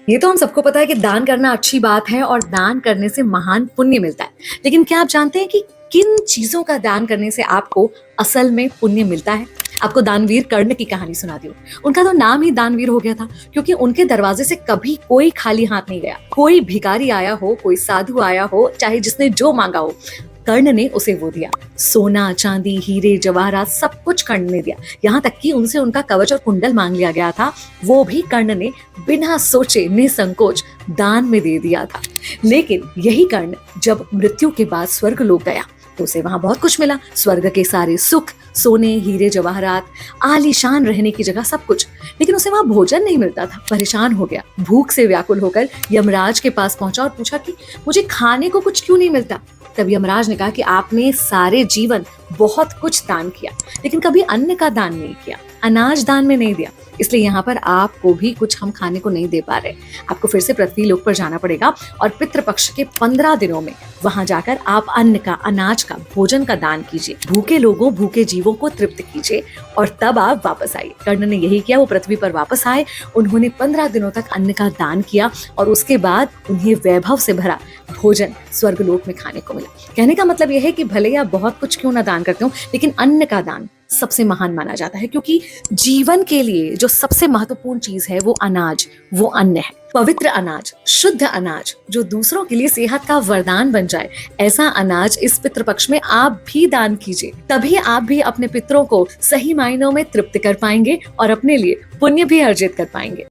ये तो हम सबको पता है कि दान करना अच्छी बात है और दान करने से महान पुण्य मिलता है। लेकिन क्या आप जानते हैं कि किन चीजों का दान करने से आपको असल में पुण्य मिलता है? आपको दानवीर कर्ण की कहानी सुनाती हूँ। उनका तो नाम ही दानवीर हो गया था क्योंकि उनके दरवाजे से कभी कोई खाली हाथ नहीं गया। कोई भिखारी आया हो, कोई साधु आया हो, चाहे जिसने जो मांगा हो, कर्ण ने उसे वो दिया। सोना, चांदी, हीरे, जवाहरात सब कुछ कर्ण ने दिया। यहाँ तक कि उनसे उनका कवच और कुंडल मांग लिया गया था, वो भी कर्ण ने बिना सोचे निसंकोच दान में दे दिया था। लेकिन यही कर्ण जब मृत्यु के बाद स्वर्ग लोक गया तो उसे वहां बहुत कुछ मिला। स्वर्ग के सारे सुख, सोने, हीरे, जवाहरात, आलीशान रहने की जगह, सब कुछ। लेकिन उसे वहां भोजन नहीं मिलता था। परेशान हो गया, भूख से व्याकुल होकर यमराज के पास पहुंचा और पूछा कि मुझे खाने को कुछ क्यों नहीं मिलता। तब यमराज ने कहा कि आपने सारे जीवन बहुत कुछ दान किया, लेकिन कभी अन्न का दान नहीं किया, अनाज दान में नहीं दिया, इसलिए यहाँ पर आपको भी कुछ हम खाने को नहीं दे पा रहे। आपको फिर से पृथ्वी लोक पर जाना पड़ेगा और पितृपक्ष के 15 दिनों में वहां जाकर आप अन्न का, अनाज का, भोजन का दान कीजिए। भूखे लोगों, भूखे जीवों को तृप्त कीजिए और तब आप वापस आइए। कर्ण ने यही किया, वो पृथ्वी पर वापस आए। उन्होंने 15 दिनों तक अन्न का दान किया और उसके बाद उन्हें वैभव से भरा भोजन स्वर्गलोक में खाने को मिला। कहने का मतलब यह है कि भले आप बहुत कुछ क्यों ना दान करते हो, लेकिन अन्न का दान सबसे महान माना जाता है, क्योंकि जीवन के लिए जो सबसे महत्वपूर्ण चीज है वो अनाज, वो अन्न है। पवित्र अनाज, शुद्ध अनाज जो दूसरों के लिए सेहत का वरदान बन जाए, ऐसा अनाज इस पितृपक्ष में आप भी दान कीजिए। तभी आप भी अपने पितरों को सही मायनों में तृप्त कर पाएंगे और अपने लिए पुण्य भी अर्जित कर पाएंगे।